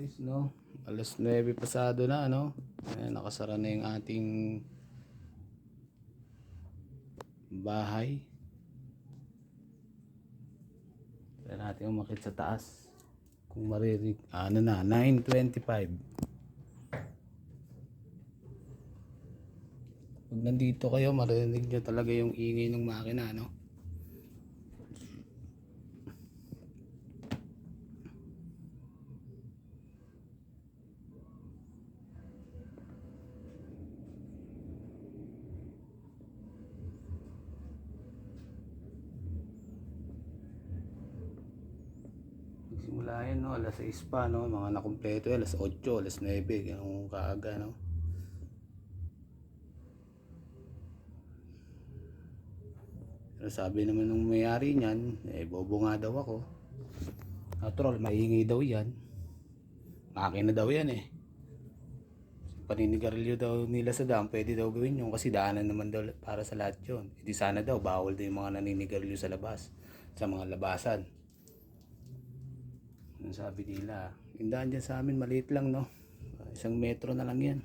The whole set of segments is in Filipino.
guys, no? Alas 9 pasado na, no? Ayan, nakasara na yung ating bahay. Kaya natin umakit sa taas. Kung maririg, ano na, 9:25. Pag nandito kayo, marinig nyo talaga yung ingay ng makina, no? Simula yan, no? Alas 6 pa, no? Mga nakumpleto, alas 8, alas 9, ganun kaaga, no? Pero sabi naman ng may-ari niyan, bobo nga daw ako. Natural, maingay daw yan. Makina daw yan, eh. Paninigarilyo daw nila sa daan, pwede daw gawin yun kasi daanan naman daw para sa lahat yun. Hindi sana daw, bawal daw yung mga naninigarilyo sa labas, sa mga labasan. Ang sabi nila, yung daan dyan sa amin, maliit lang, no? 1 metro na lang yan.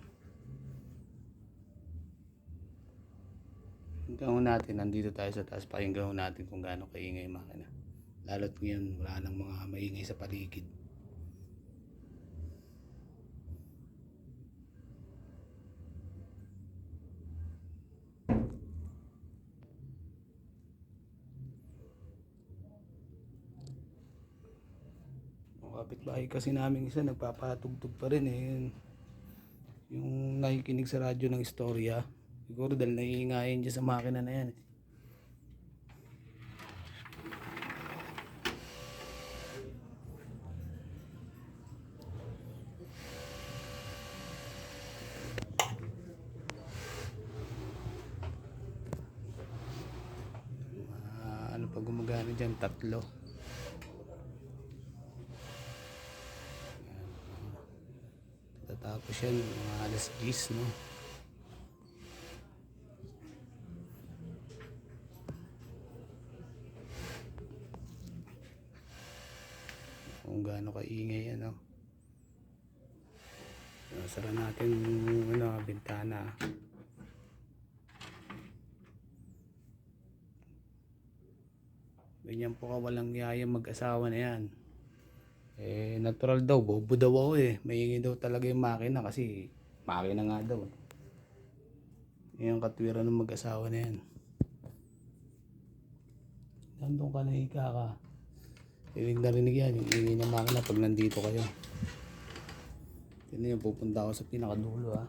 Hanggang natin, nandito tayo sa taas, pakinggan natin kung gaano kaingay yung makina. Lalo't ngayon, wala nang mga maingay sa paligid. Kapitbahay kasi namin isa nagpapatugtog pa rin eh. Yung nakikinig sa radyo ng istorya. Siguro dahil naiingayin dyan sa makina na yan eh. Ano pa gumagana dyan? 3. Tapos yan, mga alas 10, no? Kung gaano kaingay yan, no? Sara natin yung bintana. Ganyan po kawalang yaya mag-asawa na yan. Natural daw, bobo daw ako eh. Maingay daw talaga yung makina kasi makina nga daw. Yan ang katwiran ng mag-asawa na yan. Nandun ka na ika ka. Narinig yan, yung ingay ng makina pag nandito kayo. Yan, pupunta ako sa pinakadulo ha.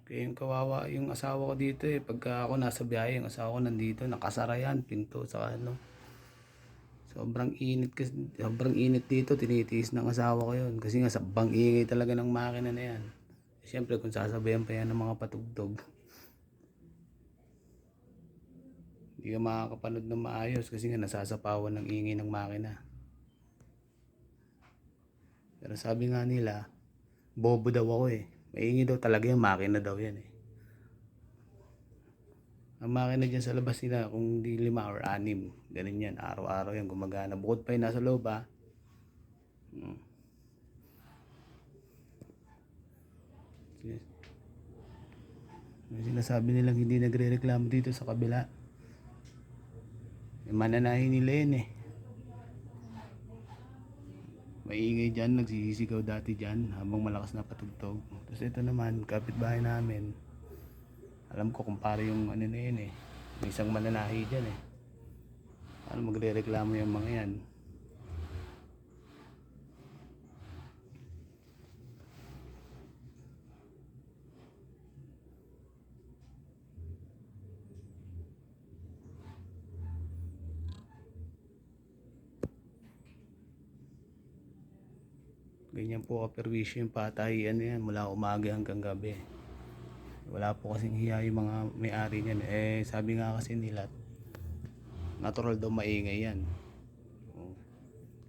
Kaya yung kawawa yung asawa ko dito eh. Pagka ako nasa biyahe, yung asawa ko nandito, nakasara yan, pinto sa ano. Sobrang init dito, tinitiis ng asawa ko yun. Kasi nga sabang ingay talaga ng makina na yan. Siyempre kung sasabayan pa yan ng mga patugtog, hindi ka makakapanood ng maayos kasi nga nasasapawan ng ingay ng makina. Pero sabi nga nila, bobo daw ako eh. Maingay daw talaga yung makina daw yan eh. Ang makina dyan sa labas nila, kung di 5 or 6, ganun yan, araw-araw yan gumagana. Bukod pa yung nasa loob ha. Sinasabi nilang hindi nagre-reklamo dito sa kabila. Mananahin nila yun eh. Maingay dyan, nagsisigaw dati dyan habang malakas na patugtog. Tapos ito naman, kapitbahay namin. Alam ko kung pare yung ano na yun eh. May isang mananahi dyan eh. Ano magre-reklamo yung mga yan. Ganyan po kaperwisyo yung patahian yan mula umaga hanggang gabi. Wala po kasing hiya yung mga may-ari niyan. Sabi nga kasi nila, natural daw maingay yan.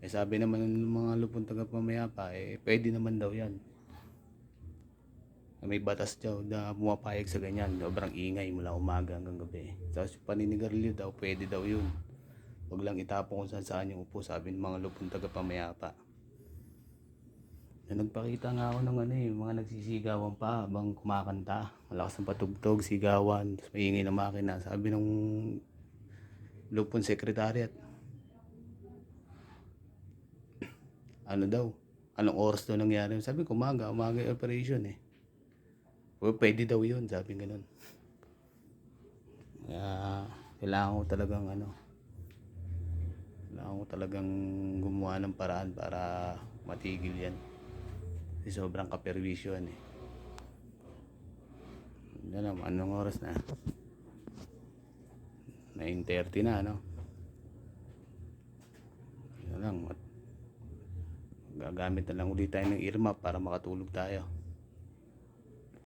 Eh sabi naman ng mga lupon tagapamayapa, eh pwede naman daw yan. May batas daw na pumapayag sa ganyan. Sobrang ingay mula umaga hanggang gabi. Tapos yung paninigarilyo daw, pwede daw yun. Huwag lang itapon kung saan saan yung upo, sabi ng mga lupon tagapamayapa. Na nagpakita nga ako ng mga nagsisigawan pa habang kumakanta. Malakas ng patugtog, sigawan, tapos maingay na makina. Sabi ng lupon secretariat, ano daw, anong oras daw nangyari? Sabi ko, umaga yung operation eh. Pwede daw yun, sabi ganun. Kaya, kailangan ko talagang gumawa ng paraan para matigil yan. Kasi sobrang kaperwisyo yan eh. Ano, anong oras na? 9:30 na, ano? Yan lang, gagamit na lang ulit tayo ng Irma para makatulog tayo.